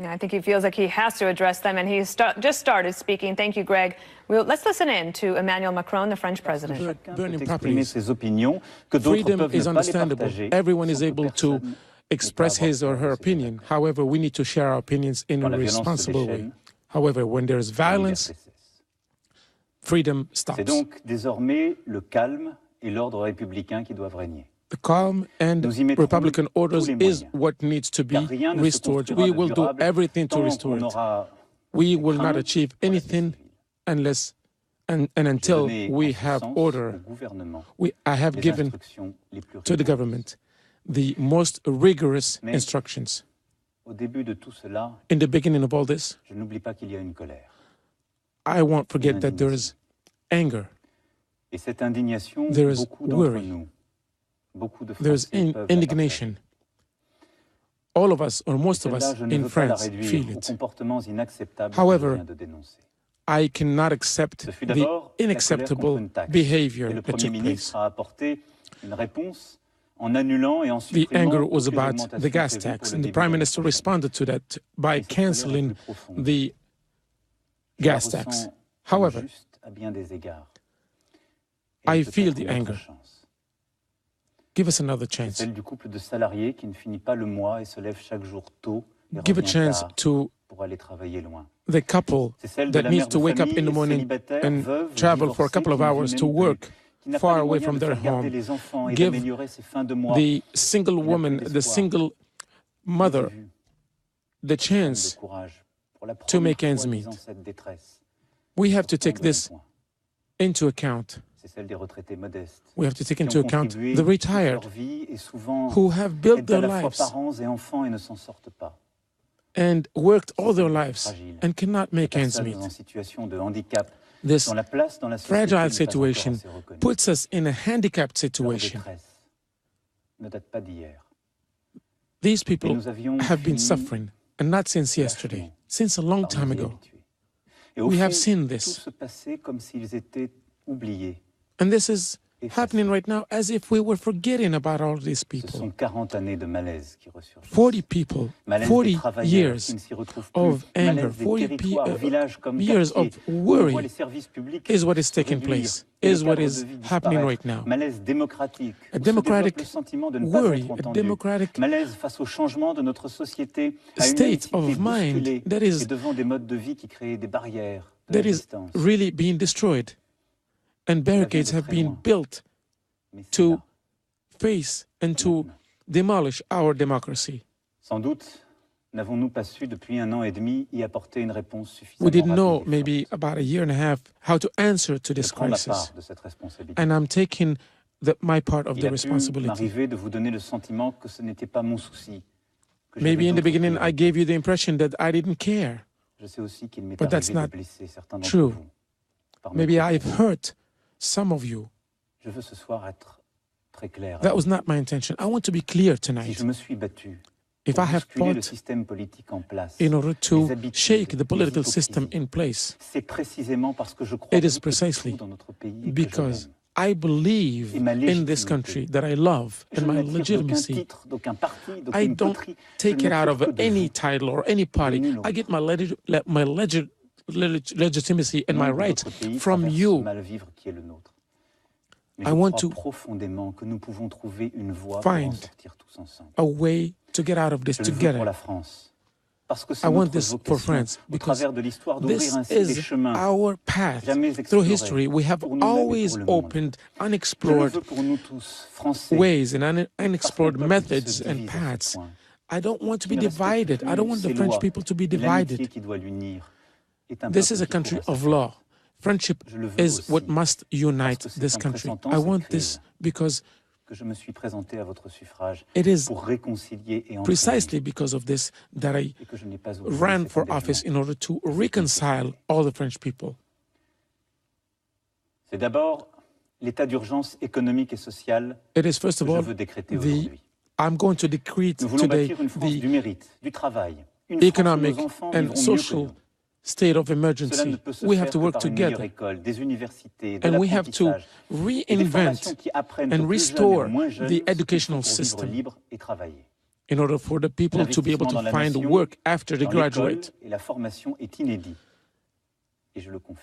Yeah, I think he feels like he has to address them, and he just started speaking. Thank you, Greg. Let's listen in to Emmanuel Macron, the French president. Burning properties. Freedom is understandable. Everyone is able to express his or her opinion. However, we need to share our opinions in a responsible way. However, when there is violence, freedom stops. C'est donc désormais le calme et l'ordre républicain qui doivent régner. The calm and Republican orders is what needs to be restored. We will do everything to restore it. We will not achieve anything unless and until we have order. I have given to the government the most rigorous instructions. In the beginning of all this, I won't forget that there is anger, there is worry, there's indignation. All of us, or most of us in France, feel it. However, I cannot accept the unacceptable behavior that took place. The anger was about the gas tax, and the Prime Minister responded to that by cancelling the gas tax. However, I feel the anger. Give us another chance. Give a chance to the couple that needs to wake up in the morning and travel for a couple of hours to work far away from their home. Give the single woman, the single mother, the chance to make ends meet. We have to take this into account. We have to take into account the retired who have built their lives and worked all their lives and cannot make ends meet. This fragile situation puts us in a handicapped situation. These people have been suffering, and not since yesterday, since a long time ago. We have seen this. And this is happening right now as if we were forgetting about all these people. 40 people, 40 years of anger, 40 years of worry is what is taking place, is what is happening right now. A democratic worry, a democratic state of mind that is really being destroyed. And barricades have been built to face and to demolish our democracy. We didn't know, maybe about a year and a half, how to answer to this crisis. And I'm taking my part of the responsibility. Maybe in the beginning I gave you the impression that I didn't care. But that's not true. Maybe I've hurt some of you. That was not my intention. I want to be clear tonight. If I have fought in order to shake the political system in place, it is precisely because I believe in this country that I love and my legitimacy. I don't take it out of any title or any party. I get my legitimacy and my rights from you. I want to find a way to get out of this together. I want this for France because this is our path. Through history, we have always opened unexplored ways and unexplored methods and paths. I don't want to be divided. I don't want the French people to be divided. This is a country of law. Friendship is what must unite this country. I want this because it is precisely because of this that I ran for office in order to reconcile all the French people. It is first of all I'm going to decree today the economic and social state of emergency. We have to work together, and we have to reinvent and restore the educational system in order for the people to be able to find work after they graduate.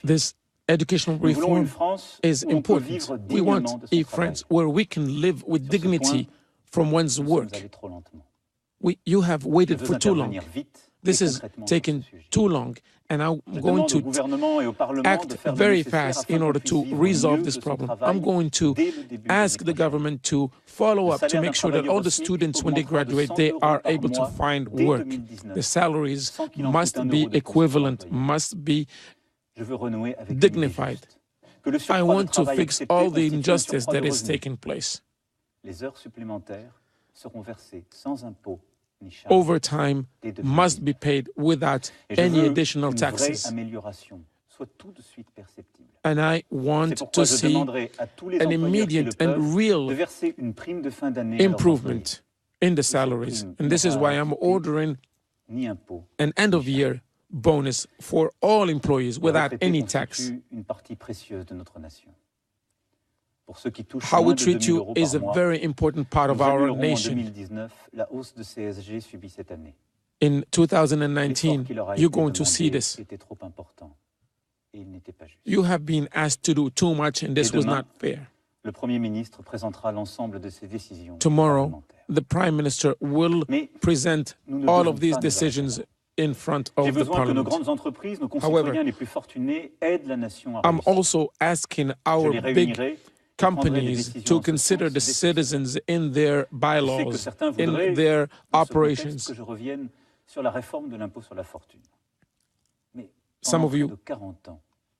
This educational reform is important. We want a France where we can live with dignity from one's work. You have waited for too long. This is taking too long, and I'm going to act very fast in order to resolve this problem. I'm going to ask the government to follow up to make sure that all the students, when they graduate, they are able to find work. The salaries must be equivalent, must be dignified. I want to fix all the injustice that is taking place. Overtime must be paid without any additional taxes. And I want to see an immediate and real improvement in the salaries. And this is why I'm ordering an end-of-year bonus for all employees without any tax. How we treat you is a very important part of our nation. In 2019, you're going to see this. You have been asked to do too much, and this was not fair. Tomorrow, the Prime Minister will present all of these decisions in front of the Parliament. However, I'm also asking our big companies to consider the citizens in their bylaws, in their operations. Some of you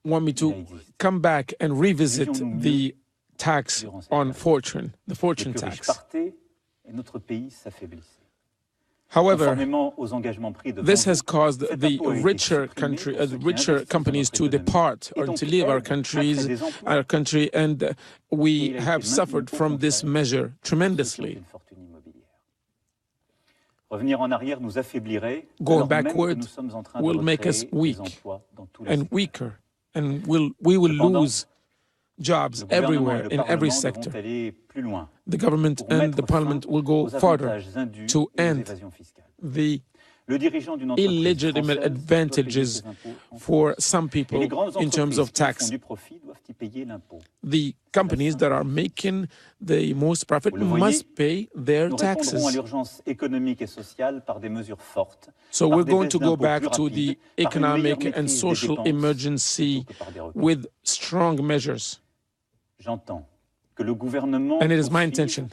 want me to come back and revisit the tax on fortune, the fortune tax. However, this has caused the richer companies to depart or to leave our country, and we have suffered from this measure tremendously. Going backward will make us weak and weaker, and we will lose jobs everywhere, in every sector. The government and the Parliament will go further to end the illegitimate advantages for some people in terms of tax. The companies that are making the most profit must pay their taxes. So we're going to go back to the economic and social emergency with strong measures. And it is my intention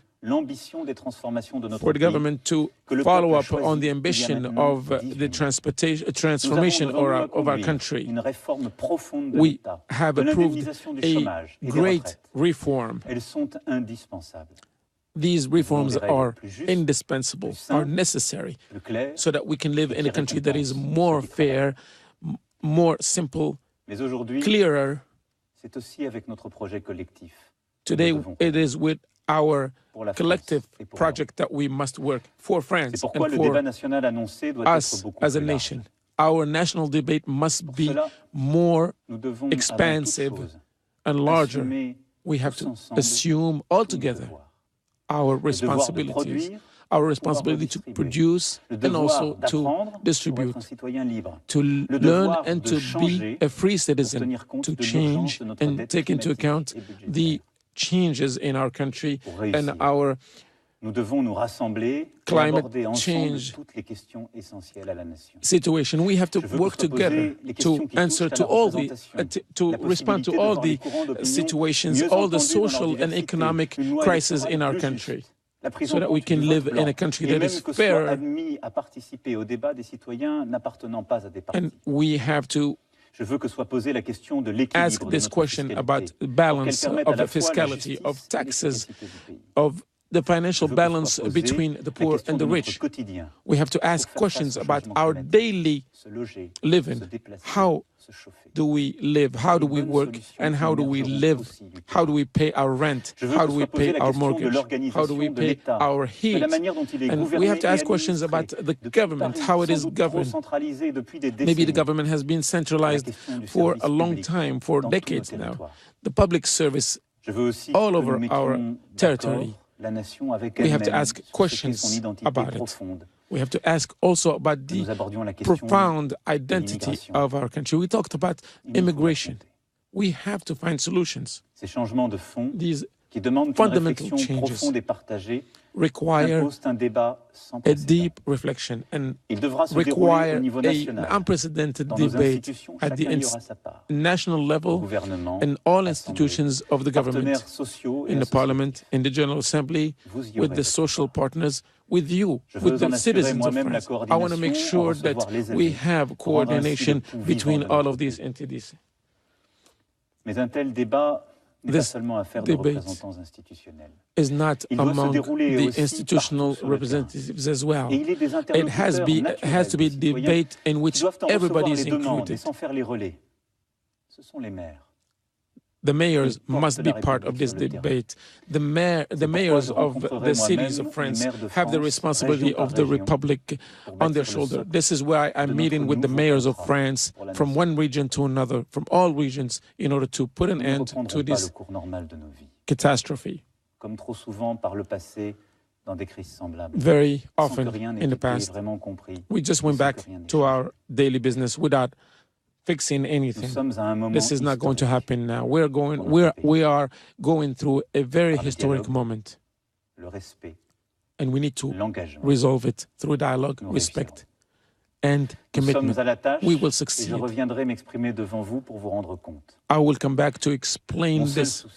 for the government to follow up on the ambition of the transformation of our country. We have approved a great reform. These reforms are indispensable, are necessary, so that we can live in a country that is more fair, more simple, clearer. Today, it is with our collective project that we must work for France and for us as a nation. Our national debate must be more expansive and larger. We have to assume altogether our responsibilities, our responsibility to produce and also to distribute, to learn and to be a free citizen, to change and take into account the changes in our country and our climate change situation. We have to work together to answer to all to respond to all the situations, all the social and economic crises in our country, so that we can live in a country that is fairer. And we have to ask this question about the balance of the fiscality, of taxes, of the financial balance between the poor and the rich. We have to ask questions about our daily living. How do we live? How do we work? And how do we live? How do we pay our rent? How do we pay our mortgage? How do we pay our heat? And we have to ask questions about the government, how it is governed. Maybe the government has been centralized for a long time, for decades now. The public service all over our territory we have to ask questions about it. We have to ask also about the profound identity of our country. We talked about immigration. We have to find solutions. These fundamental changes require a deep reflection and require an unprecedented debate at the national level and all institutions of the government, in the parliament, in the General Assembly, with the social partners, with you, with the citizens of France. I want to make sure that we have coordination between all of these entities. This debate is not among the institutional representatives as well. It has to be a debate in which everybody is included. The mayors must be part of this debate. The mayors of the cities of France have the responsibility of the Republic on their shoulder. This is why I'm meeting with the mayors of France from one region to another, from all regions, in order to put an end to this catastrophe. Very often in the past, we just went back to our daily business without fixing anything. This is not going to happen now. We are going through a very historic moment, and we need to resolve it through dialogue, respect, and commitment. We will succeed. I will come back to explain this.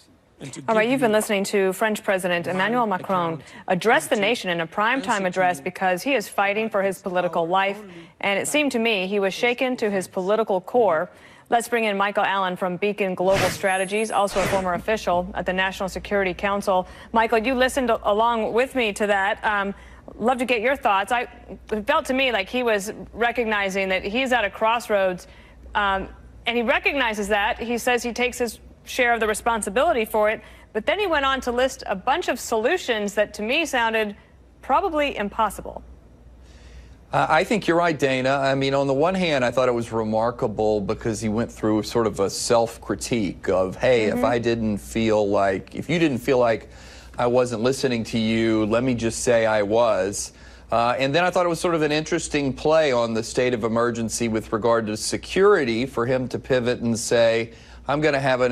All right, you've been listening to French President Emmanuel Macron address the nation in a primetime address because he is fighting for his political life, and it seemed to me he was shaken to his political core. Let's bring in Michael Allen from Beacon Global Strategies, also a former official at the National Security Council. Michael, you listened along with me to that. Love to get your thoughts. It felt to me like he was recognizing that he's at a crossroads, and he recognizes that. He says he takes his share of the responsibility for it, but then he went on to list a bunch of solutions that to me sounded probably impossible. I think you're right, Dana. I mean, on the one hand, I thought it was remarkable because he went through sort of a self-critique of, hey, if you didn't feel like I wasn't listening to you, let me just say I was. And then I thought it was sort of an interesting play on the state of emergency with regard to security for him to pivot and say, I'm going to have an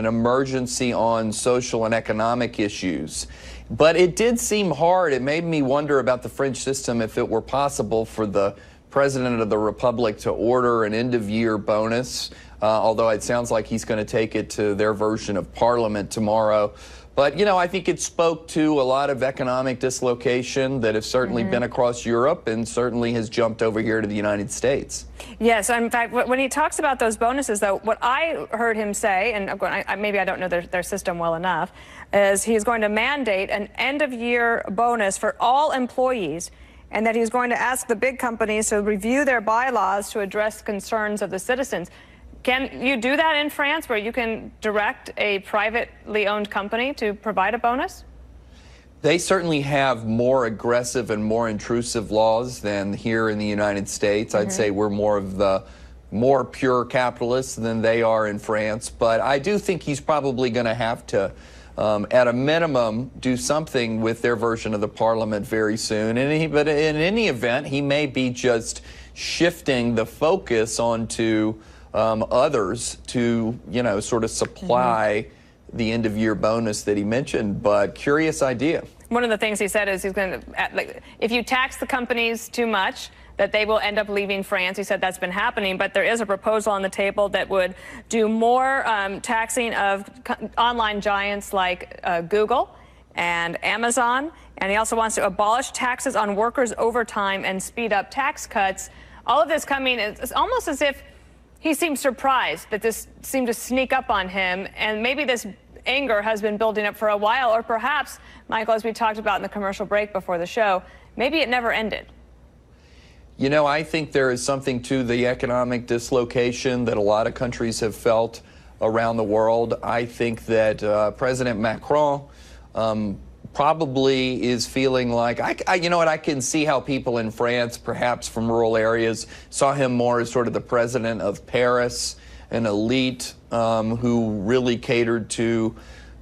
emergency on social and economic issues. But it did seem hard. It made me wonder about the French system, if it were possible for the President of the Republic to order an end-of-year bonus, although it sounds like he's going to take it to their version of Parliament tomorrow. But, you know, I think it spoke to a lot of economic dislocation that has certainly been across Europe and certainly has jumped over here to the United States. Yes, in fact, when he talks about those bonuses, though, what I heard him say, and maybe I don't know their system well enough, is he's going to mandate an end-of-year bonus for all employees, and that he's going to ask the big companies to review their bylaws to address concerns of the citizens. Can you do that in France, where you can direct a privately owned company to provide a bonus? They certainly have more aggressive and more intrusive laws than here in the United States. I'd say we're more pure capitalists than they are in France. But I do think he's probably going to have to, at a minimum, do something with their version of the Parliament very soon. But in any event, he may be just shifting the focus onto others to, sort of supply the end-of-year bonus that he mentioned. But curious idea. One of the things he said is he's going to, if you tax the companies too much, that they will end up leaving France. He said that's been happening, but there is a proposal on the table that would do more taxing of online giants like Google and Amazon. And he also wants to abolish taxes on workers' overtime and speed up tax cuts. All of this coming, it's almost as if he seemed surprised that this seemed to sneak up on him, and maybe this anger has been building up for a while, or perhaps, Michael, as we talked about in the commercial break before the show, maybe it never ended. You know, I think there is something to the economic dislocation that a lot of countries have felt around the world. I think that President Macron probably is feeling like, you know what, I can see how people in France, perhaps from rural areas, saw him more as sort of the president of Paris, an elite who really catered to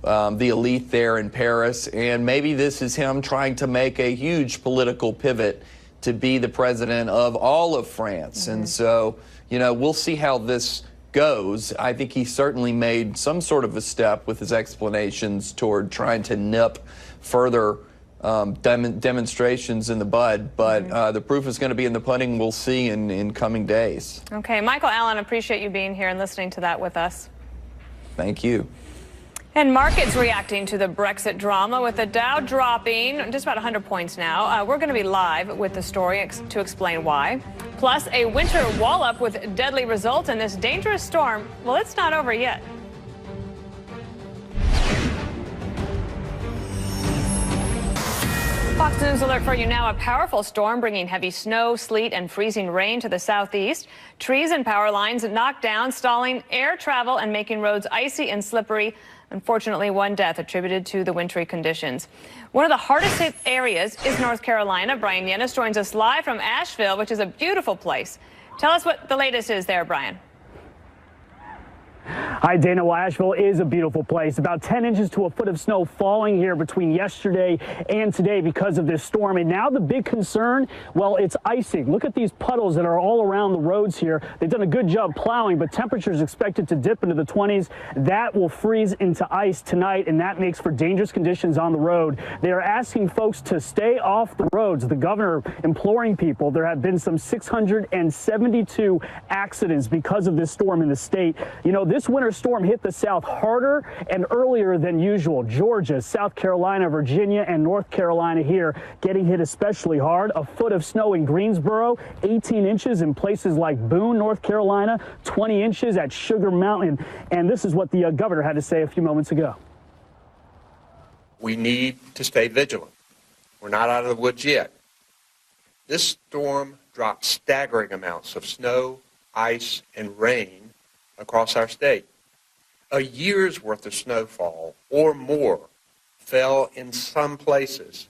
the elite there in Paris, and maybe this is him trying to make a huge political pivot to be the president of all of France. And so, you know, we'll see how this goes. I think he certainly made some sort of a step with his explanations toward trying to nip further demonstrations in the bud, but the proof is going to be in the pudding. We'll see in coming days. Okay, Michael Allen, appreciate you being here and listening to that with us. Thank you. And markets reacting to the Brexit drama, with the Dow dropping just about 100 points now. We're going to be live with the story to explain why. Plus, a winter wallop with deadly results, and this dangerous storm, well, it's not over yet. Fox News alert for you now. A powerful storm bringing heavy snow, sleet, and freezing rain to the southeast. Trees and power lines knocked down, stalling air travel and making roads icy and slippery. Unfortunately, one death attributed to the wintry conditions. One of the hardest hit areas is North Carolina. Brian Yennis joins us live from Asheville, which is a beautiful place. Tell us what the latest is there, Brian. Hi, Dana. Well, Asheville is a beautiful place. About 10 inches to a foot of snow falling here between yesterday and today because of this storm. And now the big concern, well, it's icing. Look at these puddles that are all around the roads here. They've done a good job plowing, but temperatures expected to dip into the 20s. That will freeze into ice tonight, and that makes for dangerous conditions on the road. They are asking folks to stay off the roads. The governor imploring people. There have been some 672 accidents because of this storm in the state. You know, this winter storm hit the South harder and earlier than usual. Georgia, South Carolina, Virginia, and North Carolina here getting hit especially hard. A foot of snow in Greensboro, 18 inches in places like Boone, North Carolina, 20 inches at Sugar Mountain. And this is what the governor had to say a few moments ago. We need to stay vigilant. We're not out of the woods yet. This storm dropped staggering amounts of snow, ice, and rain across our state. A year's worth of snowfall or more fell in some places.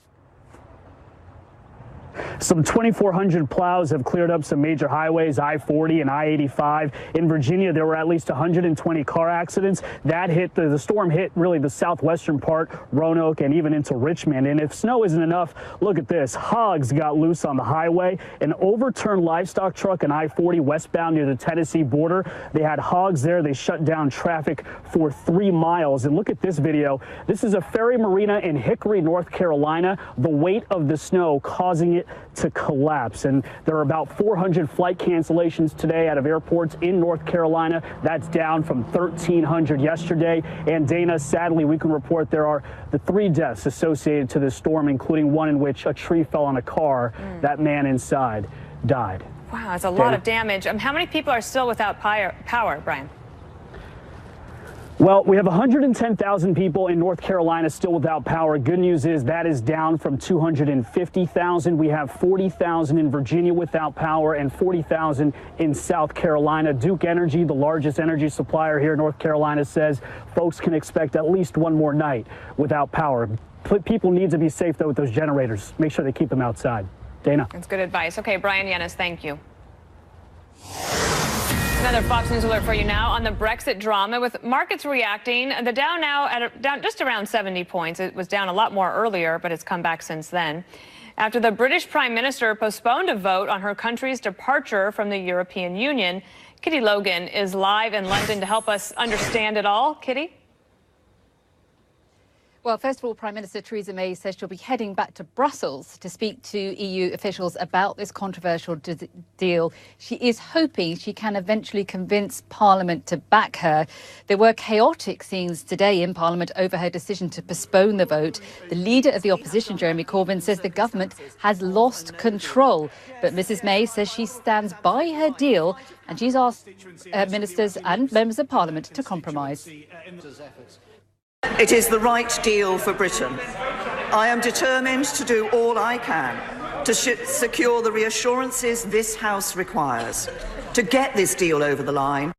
Some 2,400 plows have cleared up some major highways, I-40 and I-85. In Virginia, there were at least 120 car accidents. That hit, the storm hit really the southwestern part, Roanoke, and even into Richmond. And if snow isn't enough, look at this. Hogs got loose on the highway. An overturned livestock truck on I-40 westbound near the Tennessee border. They had hogs there. They shut down traffic for 3 miles. And look at this video. This is a ferry marina in Hickory, North Carolina. The weight of the snow causing it to collapse. And there are about 400 flight cancellations today out of airports in North Carolina. That's down from 1,300 yesterday. And Dana, sadly, we can report there are the 3 deaths associated to this storm, including one in which a tree fell on a car. That man inside died. Wow, that's a lot of damage. How many people are still without power, Brian? Well, we have 110,000 people in North Carolina still without power. Good news is that is down from 250,000. We have 40,000 in Virginia without power and 40,000 in South Carolina. Duke Energy, the largest energy supplier here in North Carolina, says folks can expect at least one more night without power. People need to be safe, though, with those generators. Make sure they keep them outside. Dana. That's good advice. Okay, Brian Yennis, thank you. Another Fox News alert for you now on the Brexit drama, with markets reacting. The Dow now down just around 70 points. It was down a lot more earlier, but it's come back since then, after the British Prime Minister postponed a vote on her country's departure from the European Union. Kitty Logan is live in London to help us understand it all. Kitty? Well, first of all, Prime Minister Theresa May says she'll be heading back to Brussels to speak to EU officials about this controversial deal. She is hoping she can eventually convince Parliament to back her. There were chaotic scenes today in Parliament over her decision to postpone the vote. The leader of the opposition, Jeremy Corbyn, says the government has lost control. But Mrs May says she stands by her deal, and she's asked ministers and members of Parliament to compromise. It is the right deal for Britain. I am determined to do all I can to secure the reassurances this House requires to get this deal over the line.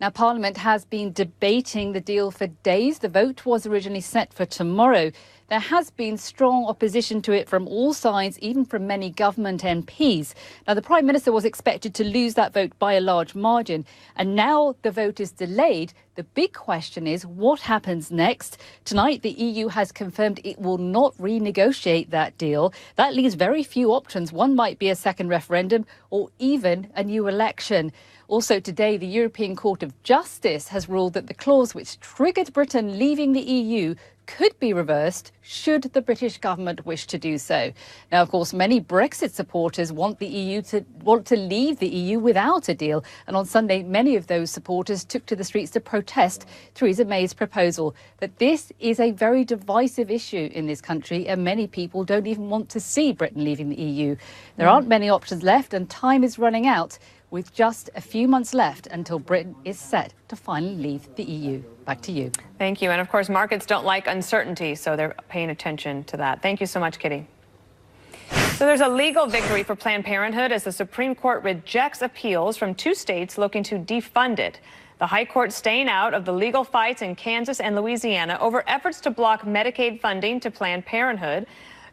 Now, Parliament has been debating the deal for days. The vote was originally set for tomorrow. there has been strong opposition to it from all sides, even from many government MPs. Now, the Prime Minister was expected to lose that vote by a large margin, and now the vote is delayed. The big question is what happens next? Tonight, the EU has confirmed it will not renegotiate that deal. That leaves very few options. One might be a second referendum or even a new election. Also today, the European Court of Justice has ruled that the clause which triggered Britain leaving the EU could be reversed should the British government wish to do so. Now, of course, many Brexit supporters want to leave the EU without a deal. And on Sunday, many of those supporters took to the streets to protest Theresa May's proposal. But this is a very divisive issue in this country, and many people don't even want to see Britain leaving the EU. There aren't many options left, and time is running out, with just a few months left until Britain is set to finally leave the EU. Back to you. Thank you. And of course, markets don't like uncertainty, so they're paying attention to that. Thank you so much, Kitty. So there's a legal victory for Planned Parenthood as the Supreme Court rejects appeals from 2 states looking to defund it. The High Court staying out of the legal fights in Kansas and Louisiana over efforts to block Medicaid funding to Planned Parenthood.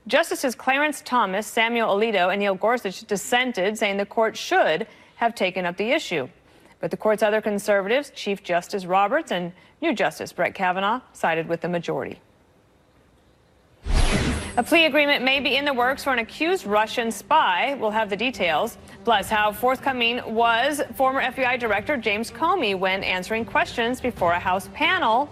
Justices Clarence Thomas, Samuel Alito, and Neil Gorsuch dissented, saying the court should have taken up the issue. But the court's other conservatives, Chief Justice Roberts and new Justice Brett Kavanaugh, sided with the majority. A plea agreement may be in the works for an accused Russian spy. We'll have the details. Plus, how forthcoming was former FBI Director James Comey when answering questions before a House panel.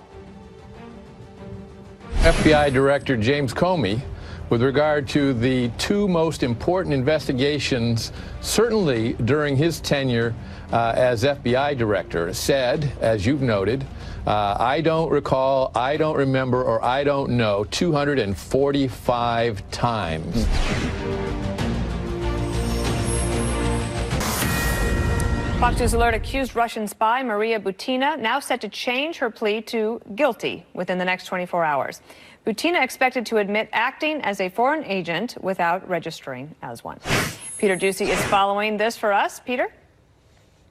FBI Director James Comey, with regard to the 2 most important investigations, certainly during his tenure as FBI director, said, as you've noted, I don't recall, I don't remember, or I don't know 245 times. Fox News Alert accused Russian spy Maria Butina now set to change her plea to guilty within the next 24 hours. Butina expected to admit acting as a foreign agent without registering as one. Peter Ducey is following this for us. Peter?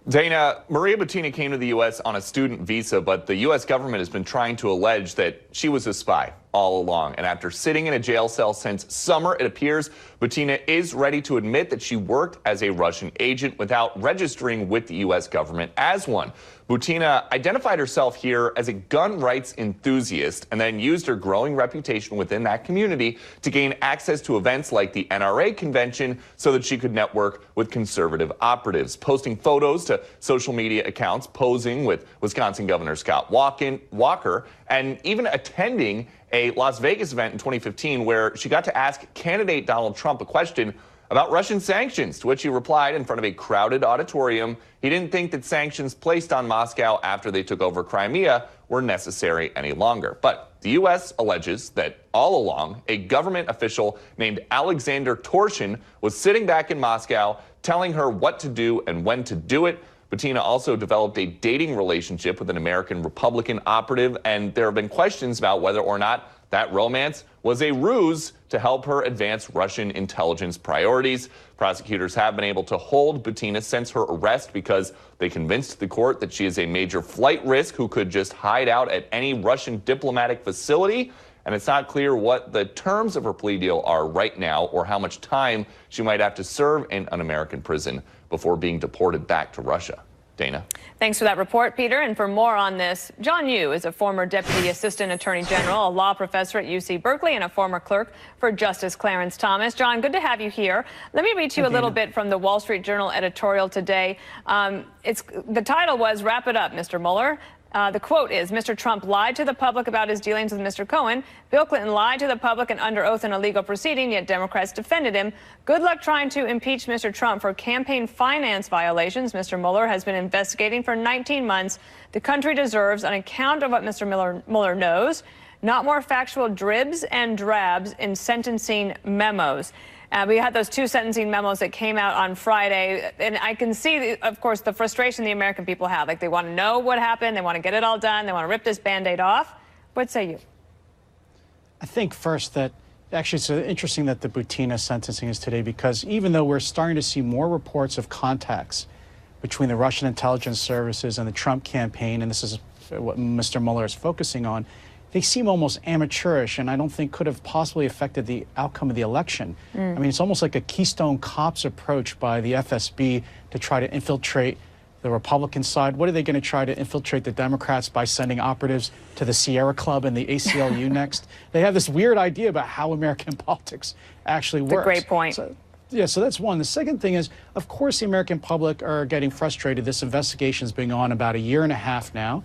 Dana, Maria Butina came to the U.S. on a student visa, but the U.S. government has been trying to allege that she was a spy all along. And after sitting in a jail cell since summer, it appears Butina is ready to admit that she worked as a Russian agent without registering with the U.S. government as one. Butina identified herself here as a gun rights enthusiast and then used her growing reputation within that community to gain access to events like the NRA convention so that she could network with conservative operatives, posting photos to social media accounts, posing with Wisconsin Governor Scott Walker, and even attending a Las Vegas event in 2015 where she got to ask candidate Donald Trump a question about Russian sanctions, to which he replied in front of a crowded auditorium he didn't think that sanctions placed on Moscow after they took over Crimea were necessary any longer. But the U.S. alleges that all along, a government official named Alexander Torshin was sitting back in Moscow telling her what to do and when to do it. Butina also developed a dating relationship with an American Republican operative, and there have been questions about whether or not that romance was a ruse to help her advance Russian intelligence priorities. Prosecutors have been able to hold Butina since her arrest because they convinced the court that she is a major flight risk who could just hide out at any Russian diplomatic facility. And it's not clear what the terms of her plea deal are right now or how much time she might have to serve in an American prison before being deported back to Russia. Dana. Thanks for that report, Peter. And for more on this, John Yoo is a former Deputy Assistant Attorney General, a law professor at UC Berkeley, and a former clerk for Justice Clarence Thomas. John, good to have you here. Let me read to you a little bit from the Wall Street Journal editorial today. The title was, "Wrap It Up, Mr. Mueller." The quote is, Mr. Trump lied to the public about his dealings with Mr. Cohen. Bill Clinton lied to the public and under oath in a legal proceeding, yet Democrats defended him. Good luck trying to impeach Mr. Trump for campaign finance violations Mr. Mueller has been investigating for 19 months. The country deserves an account of what Mr. Mueller knows, not more factual dribs and drabs in sentencing memos. We had those 2 sentencing memos that came out on Friday, and I can see, of course, the frustration the American people have. Like, they want to know what happened, they want to get it all done, they want to rip this Band-Aid off. What say you? I think first that actually it's interesting that the Butina sentencing is today, because even though we're starting to see more reports of contacts between the Russian intelligence services and the Trump campaign, and this is what Mr. Mueller is focusing on, they seem almost amateurish, and I don't think could have possibly affected the outcome of the election. I mean, it's almost like a Keystone Cops approach by the FSB to try to infiltrate the Republican side. What are they going to try to infiltrate the Democrats by sending operatives to the Sierra Club and the ACLU next? They have this weird idea about how American politics actually works. That's a great point. So that's one. The second thing is, of course, the American public are getting frustrated. This investigation's been on about a year and a half now.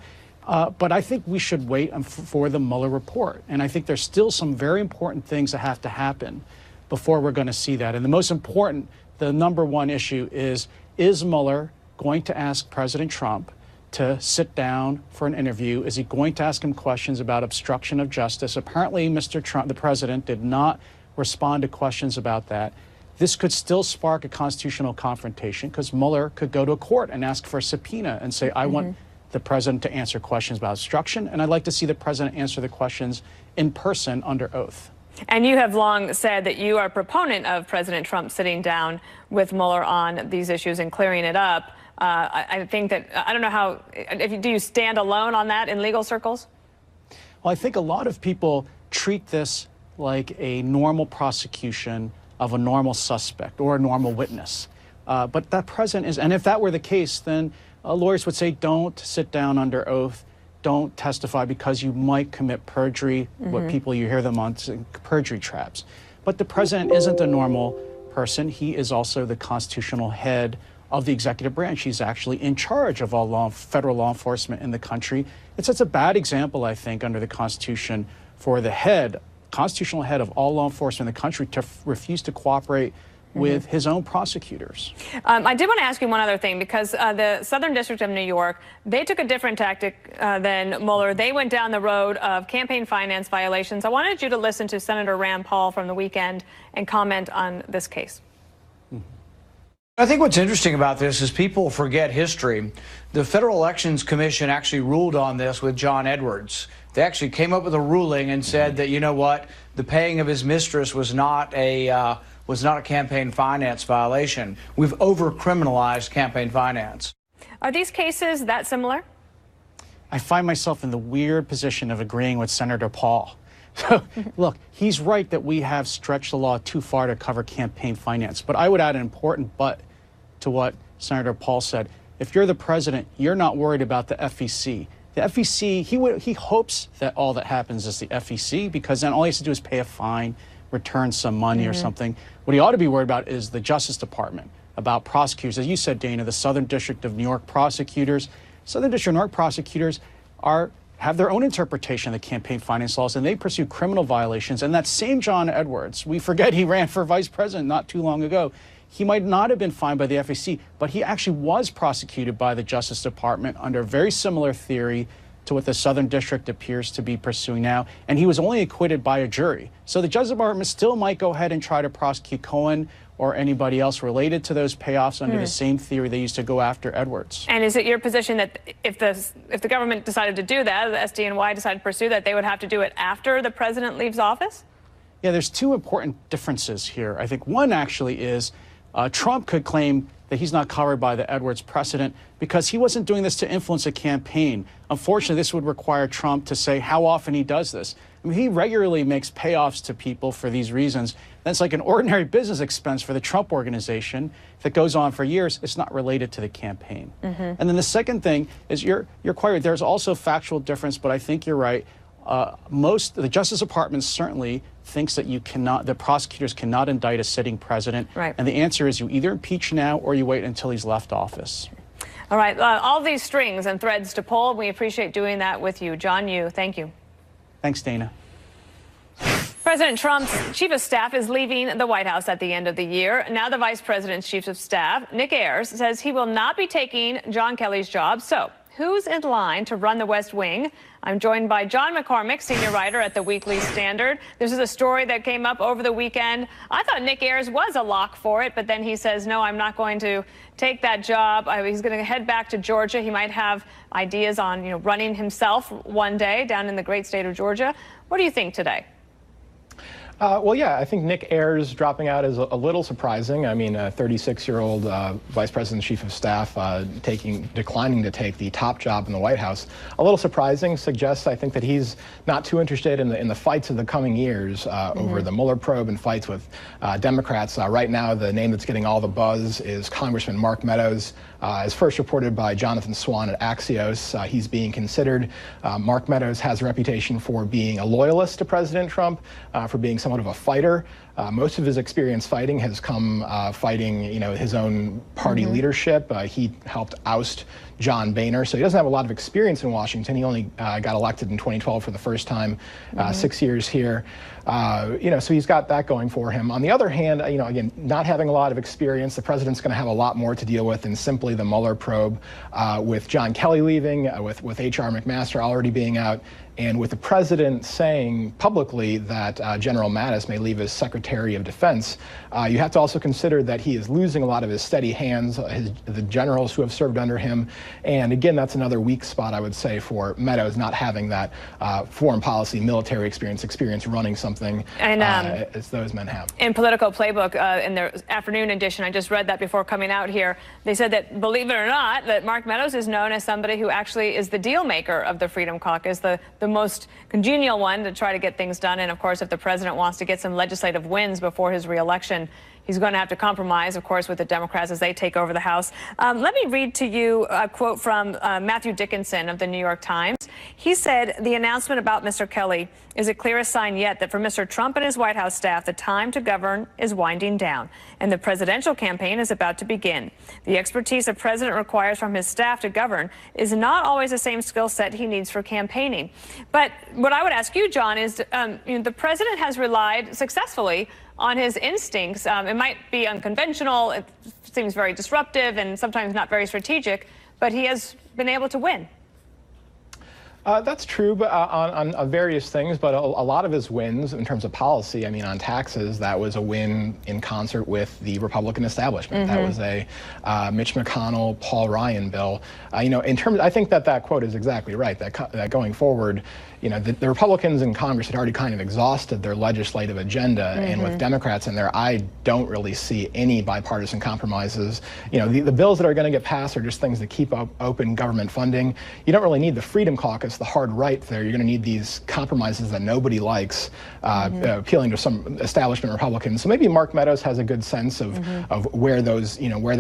But I think we should wait for the Mueller report. And I think there's still some very important things that have to happen before we're going to see that. And the most important, the number one issue is Mueller going to ask President Trump to sit down for an interview? Is he going to ask him questions about obstruction of justice? Apparently, Mr. Trump, the president, did not respond to questions about that. This could still spark a constitutional confrontation because Mueller could go to a court and ask for a subpoena and say, I want the president to answer questions about obstruction, and I'd like to see the president answer the questions in person under oath. And you have long said that you are a proponent of President Trump sitting down with Mueller on these issues and clearing it up. I think that, I don't know how, do you stand alone on that in legal circles? Well, I think a lot of people treat this like a normal prosecution of a normal suspect or a normal witness. But that president is, and if that were the case, then lawyers would say, don't sit down under oath, don't testify because you might commit perjury, what people you hear them on, perjury traps. But the president isn't a normal person. He is also the constitutional head of the executive branch. He's actually in charge of all federal law enforcement in the country. It's a bad example, I think, under the Constitution for the constitutional head of all law enforcement in the country to refuse to cooperate with his own prosecutors. I did want to ask you one other thing, because the Southern District of New York, they took a different tactic than Mueller. They went down the road of campaign finance violations. I wanted you to listen to Senator Rand Paul from the weekend and comment on this case. I think what's interesting about this is people forget history. The Federal Elections Commission actually ruled on this with John Edwards. They actually came up with a ruling and said that, you know what, the paying of his mistress was not a campaign finance violation. We've over-criminalized campaign finance. Are these cases that similar? I find myself in the weird position of agreeing with Senator Paul. So, look, he's right that we have stretched the law too far to cover campaign finance. But I would add an important but to what Senator Paul said. If you're the president, you're not worried about the FEC. The FEC, he hopes that all that happens is the FEC, because then all he has to do is pay a fine, return some money or something. What he ought to be worried about is the Justice Department, about prosecutors. As you said, Dana, the Southern District of New York prosecutors. Southern District of New York prosecutors have their own interpretation of the campaign finance laws, and they pursue criminal violations. And that same John Edwards, we forget he ran for vice president not too long ago. He might not have been fined by the FEC, but he actually was prosecuted by the Justice Department under a very similar theory to what the Southern District appears to be pursuing now, and he was only acquitted by a jury. So the Justice Department still might go ahead and try to prosecute Cohen or anybody else related to those payoffs under the same theory they used to go after Edwards. And is it your position that if the government decided to do that, the SDNY decided to pursue that, they would have to do it after the president leaves office? Yeah, there's two important differences here. I think one actually is Trump could claim that he's not covered by the Edwards precedent because he wasn't doing this to influence a campaign. Unfortunately, this would require Trump to say how often he does this. I mean, he regularly makes payoffs to people for these reasons. That's like an ordinary business expense for the Trump organization that goes on for years. It's not related to the campaign. And then the second thing is you're quite right. There's also factual difference, but I think you're right. The Justice Department certainly thinks that the prosecutors cannot indict a sitting president. Right. And the answer is you either impeach now or you wait until he's left office. All right. All these strings and threads to pull. We appreciate doing that with you. John Yoo, thank you. Thanks, Dana. President Trump's chief of staff is leaving the White House at the end of the year. Now the vice president's chief of staff, Nick Ayers, says he will not be taking John Kelly's job. So who's in line to run the West Wing? I'm joined by John McCormick, senior writer at the Weekly Standard. This is a story that came up over the weekend. I thought Nick Ayers was a lock for it, but then he says, no, I'm not going to take that job. He's going to head back to Georgia. He might have ideas on, running himself one day down in the great state of Georgia. What do you think today? Well, yeah, I think Nick Ayers dropping out is a little surprising. I mean, a 36-year-old Vice President, Chief of Staff declining to take the top job in the White House. A little surprising. Suggests, I think, that he's not too interested in the fights of the coming years over the Mueller probe and fights with Democrats. Right now, the name that's getting all the buzz is Congressman Mark Meadows. As first reported by Jonathan Swan at Axios, he's being considered. Mark Meadows has a reputation for being a loyalist to President Trump, for being somewhat of a fighter. Most of his experience fighting has come fighting, his own party leadership. He helped oust John Boehner, so he doesn't have a lot of experience in Washington. He only got elected in 2012 for the first time, 6 years here. So he's got that going for him. On the other hand, again, not having a lot of experience, the president's going to have a lot more to deal with than simply the Mueller probe, with John Kelly leaving, with H.R. McMaster already being out, and with the president saying publicly that General Mattis may leave as Secretary of Defense. You have to also consider that he is losing a lot of his steady hands, the generals who have served under him. And again, that's another weak spot, I would say, for Meadows, not having that foreign policy, military experience running something as those men have. In Politico Playbook, in their afternoon edition, I just read that before coming out here, they said that, believe it or not, that Mark Meadows is known as somebody who actually is the deal maker of the Freedom Caucus, the most congenial one to try to get things done. And of course, if the president wants to get some legislative wins before his reelection, he's going to have to compromise, of course, with the Democrats as they take over the House. Let me read to you a quote from Matthew Dickinson of the New York Times. He said, the announcement about Mr. Kelly is the clearest sign yet that for Mr. Trump and his White House staff, the time to govern is winding down, and the presidential campaign is about to begin. The expertise a president requires from his staff to govern is not always the same skill set he needs for campaigning. But what I would ask you, John, is the president has relied successfully on his instincts. It might be unconventional, it seems very disruptive and sometimes not very strategic, but he has been able to win. That's true, but on various things, but a lot of his wins in terms of policy, I mean, on taxes, that was a win in concert with the Republican establishment. That was a Mitch McConnell, Paul Ryan bill. In terms, I think that quote is exactly right, that going forward, the Republicans in Congress had already kind of exhausted their legislative agenda, and with Democrats in there, I don't really see any bipartisan compromises. The bills that are going to get passed are just things that keep open government funding. You don't really need the Freedom Caucus, the hard right there. You're going to need these compromises that nobody likes, appealing to some establishment Republicans. So maybe Mark Meadows has a good sense of where those, where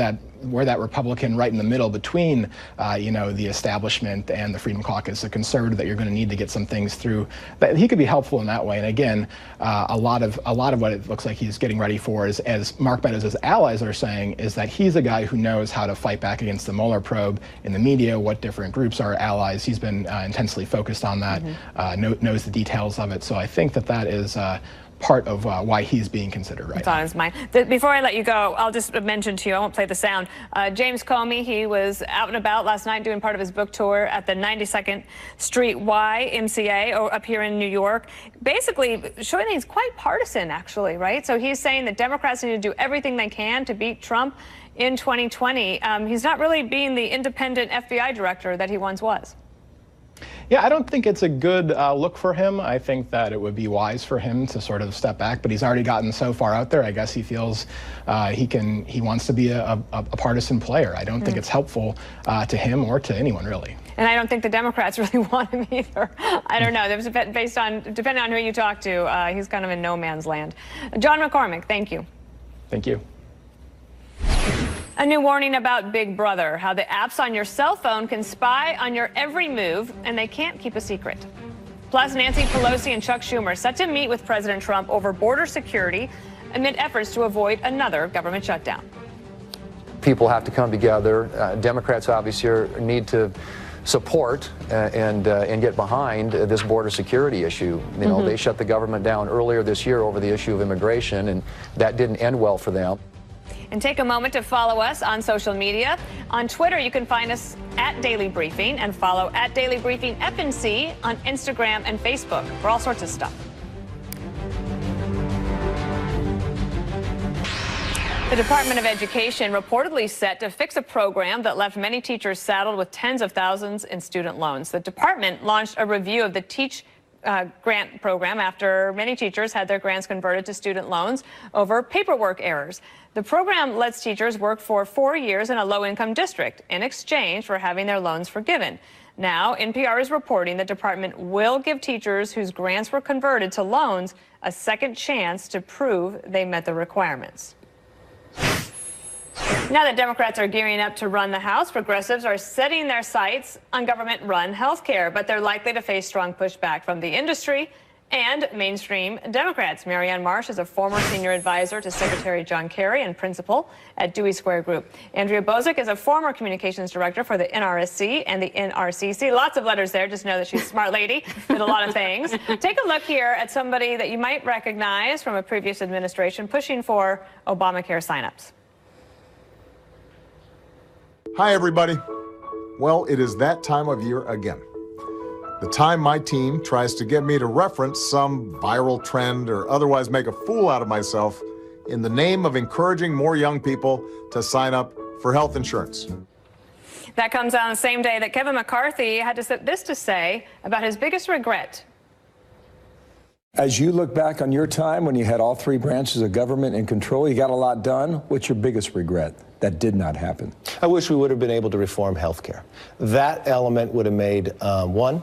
that Republican right in the middle between, the establishment and the Freedom Caucus, the conservative that you're going to need to get some things through. That he could be helpful in that way. And again, a lot of what it looks like he's getting ready for is, as Mark Meadows' allies are saying, is that he's a guy who knows how to fight back against the Mueller probe in the media, what different groups are allies. He's been intensely focused on that, knows the details of it. So I think that is part of why he's being considered right now. It's on his mind. Before I let you go, I'll just mention to you, I won't play the sound, James Comey, he was out and about last night doing part of his book tour at the 92nd Street YMCA up here in New York, basically showing that he's quite partisan, actually, right? So he's saying that Democrats need to do everything they can to beat Trump in 2020. He's not really being the independent FBI director that he once was. Yeah, I don't think it's a good look for him. I think that it would be wise for him to sort of step back, but he's already gotten so far out there. I guess he feels he wants to be a partisan player. I don't think it's helpful to him or to anyone, really. And I don't think the Democrats really want him either. I don't know. There's depending on who you talk to, he's kind of in no man's land. John McCormick, thank you. Thank you. A new warning about Big Brother, how the apps on your cell phone can spy on your every move, and they can't keep a secret. Plus, Nancy Pelosi and Chuck Schumer set to meet with President Trump over border security amid efforts to avoid another government shutdown. People have to come together. Democrats obviously need to support and get behind this border security issue. They shut the government down earlier this year over the issue of immigration, and that didn't end well for them. And take a moment to follow us on social media. On Twitter, you can find us at Daily Briefing, and follow at Daily Briefing FNC on Instagram and Facebook for all sorts of stuff. The Department of Education reportedly set to fix a program that left many teachers saddled with tens of thousands in student loans. The department launched a review of the Teach grant program after many teachers had their grants converted to student loans over paperwork errors. The program lets teachers work for 4 years in a low-income district in exchange for having their loans forgiven. Now, NPR is reporting the department will give teachers whose grants were converted to loans a second chance to prove they met the requirements. Now that Democrats are gearing up to run the House, progressives are setting their sights on government-run health care, but they're likely to face strong pushback from the industry and mainstream Democrats. Marianne Marsh is a former senior advisor to Secretary John Kerry and principal at Dewey Square Group. Andrea Bozic is a former communications director for the NRSC and the NRCC. Lots of letters there. Just know that she's a smart lady, did a lot of things. Take a look here at somebody that you might recognize from a previous administration pushing for Obamacare signups. Hi, everybody. Well, it is that time of year again. The time my team tries to get me to reference some viral trend or otherwise make a fool out of myself in the name of encouraging more young people to sign up for health insurance. That comes on the same day that Kevin McCarthy had this to say about his biggest regret. As you look back on your time when you had all three branches of government in control, you got a lot done. What's your biggest regret? That did not happen. I wish we would have been able to reform health care. That element would have made, one,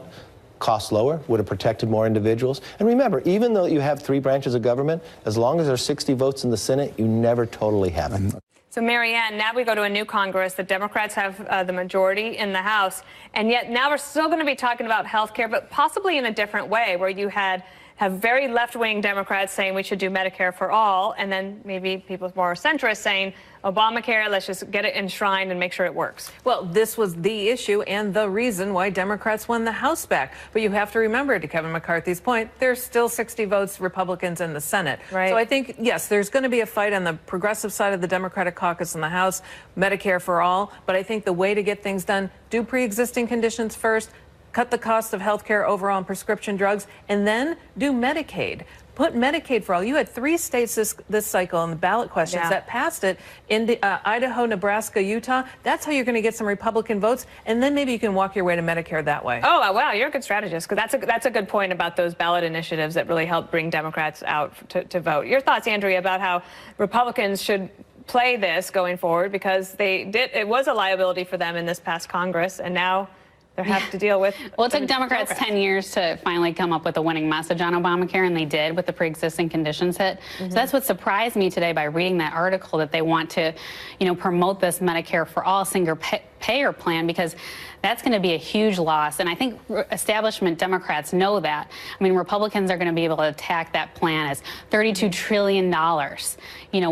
costs lower, would have protected more individuals. And remember, even though you have three branches of government, as long as there's 60 votes in the Senate, you never totally have it. So, Marianne, now we go to a new Congress. The Democrats have the majority in the House, and yet now we're still going to be talking about health care, but possibly in a different way, where you have very left-wing Democrats saying we should do Medicare for all, and then maybe people more centrist saying Obamacare, let's just get it enshrined and make sure it works. Well, this was the issue and the reason why Democrats won the House back. But you have to remember, to Kevin McCarthy's point, there's still 60 votes Republicans in the Senate. Right. So I think, yes, there's going to be a fight on the progressive side of the Democratic caucus in the House, Medicare for all. But I think the way to get things done, do pre-existing conditions first, cut the cost of health care overall on prescription drugs, and then do Medicaid. Put Medicaid for all. You had 3 states this cycle on the ballot questions that passed it. In Idaho, Nebraska, Utah. That's how you're going to get some Republican votes, and then maybe you can walk your way to Medicare that way. Oh, wow, you're a good strategist, because that's a good point about those ballot initiatives that really help bring Democrats out to vote. Your thoughts, Andrea, about how Republicans should play this going forward, because it was a liability for them in this past Congress, and now they have to deal with. Well, it took Democrats 10 years to finally come up with a winning message on Obamacare, and they did with the pre-existing conditions hit. So that's what surprised me today by reading that article, that they want to, promote this Medicare for all single payer plan, because that's going to be a huge loss. And I think establishment Democrats know that. I mean, Republicans are going to be able to attack that plan as $32 trillion,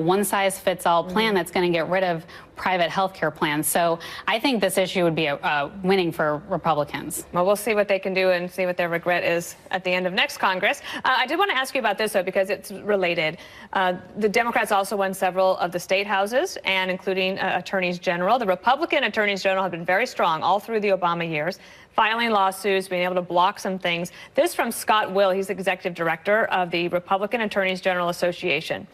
one-size-fits-all plan that's going to get rid of private health care plans. So I think this issue would be a winning for Republicans. Well, we'll see what they can do and see what their regret is at the end of next Congress. I did want to ask you about this, though, because it's related. The Democrats also won several of the state houses, and including attorneys general. The Republican attorneys general have been very strong all through the Obama years, filing lawsuits, being able to block some things. This from Scott Will. He's executive director of the Republican Attorneys General Association.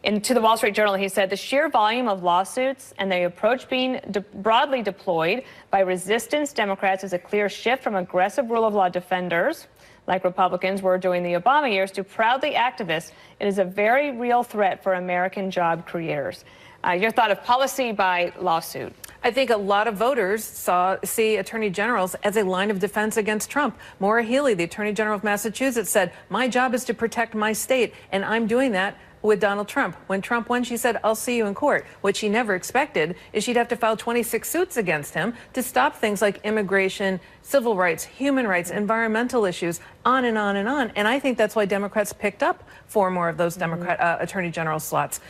To the Wall Street Journal, he said the sheer volume of lawsuits and the approach being broadly deployed by resistance Democrats is a clear shift from aggressive rule of law defenders, like Republicans were during the Obama years, to proudly activists. It is a very real threat for American job creators. Your thought of policy by lawsuit? I think a lot of voters see attorney generals as a line of defense against Trump. Maura Healey, the attorney general of Massachusetts, said, my job is to protect my state, and I'm doing that with Donald Trump. When Trump won, she said, I'll see you in court. What she never expected is she'd have to file 26 suits against him to stop things like immigration, civil rights, human rights, environmental issues, on and on and on. And I think that's why Democrats picked up 4 more of those attorney general slots.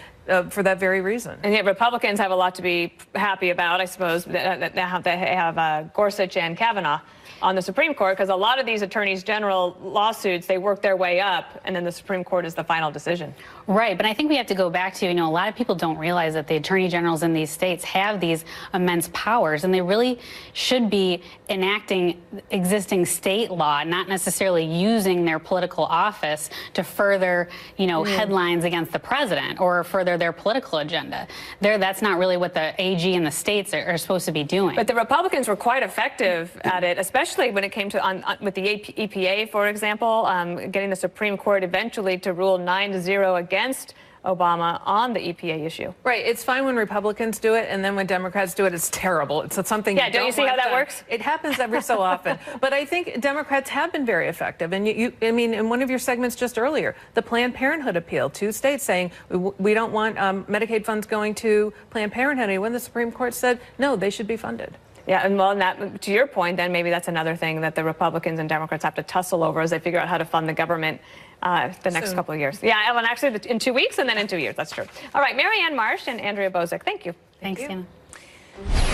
For that very reason. And yet Republicans have a lot to be happy about, I suppose, that they have Gorsuch and Kavanaugh on the Supreme Court, because a lot of these attorneys general lawsuits, they work their way up, and then the Supreme Court is the final decision. Right, but I think we have to go back to, a lot of people don't realize that the attorney generals in these states have these immense powers, and they really should be enacting enforcing existing state law, not necessarily using their political office to further, headlines against the president or further their political agenda. That's not really what the AG in the states are supposed to be doing. But the Republicans were quite effective at it, especially when it came to with the EPA, for example, getting the Supreme Court eventually to rule 9-0 against Obama on the EPA issue. Right. It's fine when Republicans do it, and then when Democrats do it, it's terrible. It's something. Yeah. Don't you see how that works? It happens every so often. But I think Democrats have been very effective. And I mean, in one of your segments just earlier, the Planned Parenthood appeal, 2 states saying we don't want Medicaid funds going to Planned Parenthood. And when the Supreme Court said no, they should be funded. Yeah, and well, to your point, then maybe that's another thing that the Republicans and Democrats have to tussle over as they figure out how to fund the government the next couple of years. Yeah, Ellen, actually in 2 weeks and then in 2 years. That's true. All right, Marianne Marsh and Andrea Bozek, thank you. Thanks, Tina.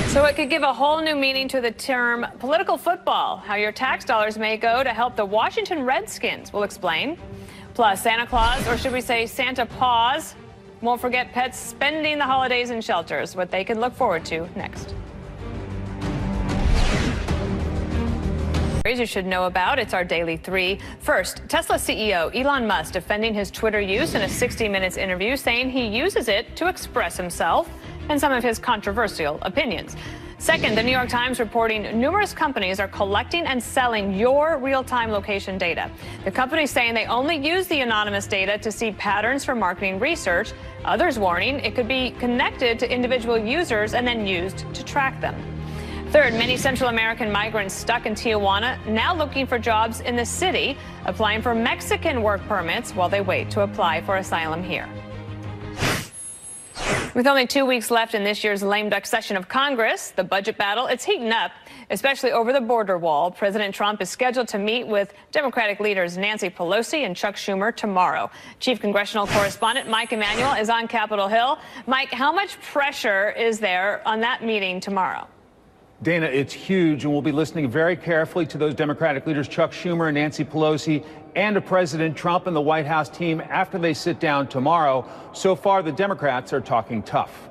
So it could give a whole new meaning to the term political football, how your tax dollars may go to help the Washington Redskins. We'll explain. Plus, Santa Claus, or should we say Santa Paws, won't forget pets spending the holidays in shelters, what they can look forward to next. You should know about. It's our Daily 3. First, Tesla CEO Elon Musk defending his Twitter use in a 60 Minutes interview, saying he uses it to express himself and some of his controversial opinions. Second, the New York Times reporting numerous companies are collecting and selling your real-time location data. The companies saying they only use the anonymous data to see patterns for marketing research. Others warning it could be connected to individual users and then used to track them. Third, many Central American migrants stuck in Tijuana now looking for jobs in the city, applying for Mexican work permits while they wait to apply for asylum here. With only 2 weeks left in this year's lame duck session of Congress, the budget battle, it's heating up, especially over the border wall. President Trump is scheduled to meet with Democratic leaders Nancy Pelosi and Chuck Schumer tomorrow. Chief Congressional Correspondent Mike Emanuel is on Capitol Hill. Mike, how much pressure is there on that meeting tomorrow? Dana, it's huge, and we'll be listening very carefully to those Democratic leaders, Chuck Schumer and Nancy Pelosi, and to President Trump and the White House team after they sit down tomorrow. So far, the Democrats are talking tough.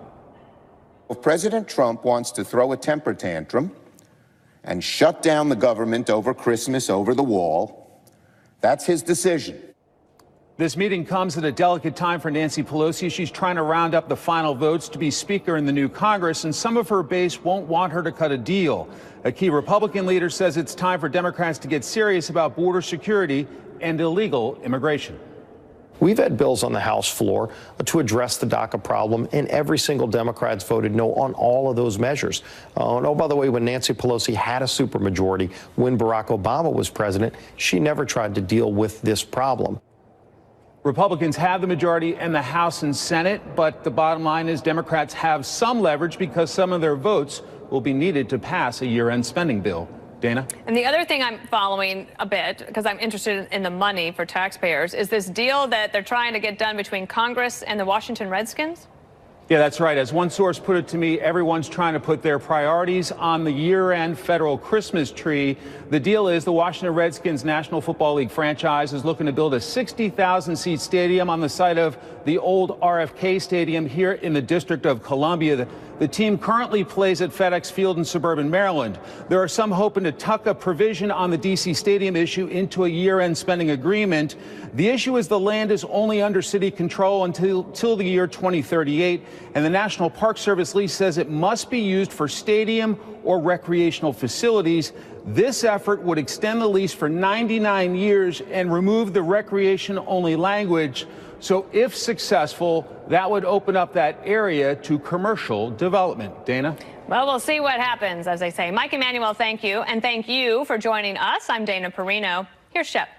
If President Trump wants to throw a temper tantrum and shut down the government over Christmas over the wall, that's his decision. This meeting comes at a delicate time for Nancy Pelosi. She's trying to round up the final votes to be Speaker in the new Congress, and some of her base won't want her to cut a deal. A key Republican leader says it's time for Democrats to get serious about border security and illegal immigration. We've had bills on the House floor to address the DACA problem, and every single Democrat's voted no on all of those measures. And by the way, when Nancy Pelosi had a supermajority when Barack Obama was president, she never tried to deal with this problem. Republicans have the majority in the House and Senate, but the bottom line is Democrats have some leverage because some of their votes will be needed to pass a year-end spending bill. Dana? And the other thing I'm following a bit, because I'm interested in the money for taxpayers, is this deal that they're trying to get done between Congress and the Washington Redskins? Yeah, that's right. As one source put it to me, everyone's trying to put their priorities on the year-end federal Christmas tree. The deal is the Washington Redskins National Football League franchise is looking to build a 60,000-seat stadium on the site of the old RFK Stadium here in the District of Columbia. The team currently plays at FedEx Field in suburban Maryland. There are some hoping to tuck a provision on the D.C. Stadium issue into a year-end spending agreement. The issue is the land is only under city control until the year 2038, and the National Park Service lease says it must be used for stadium or recreational facilities. This effort would extend the lease for 99 years and remove the recreation-only language. So if successful, that would open up that area to commercial development. Dana? Well, we'll see what happens, as they say. Mike Emanuel, thank you. And thank you for joining us. I'm Dana Perino. Here's Shep.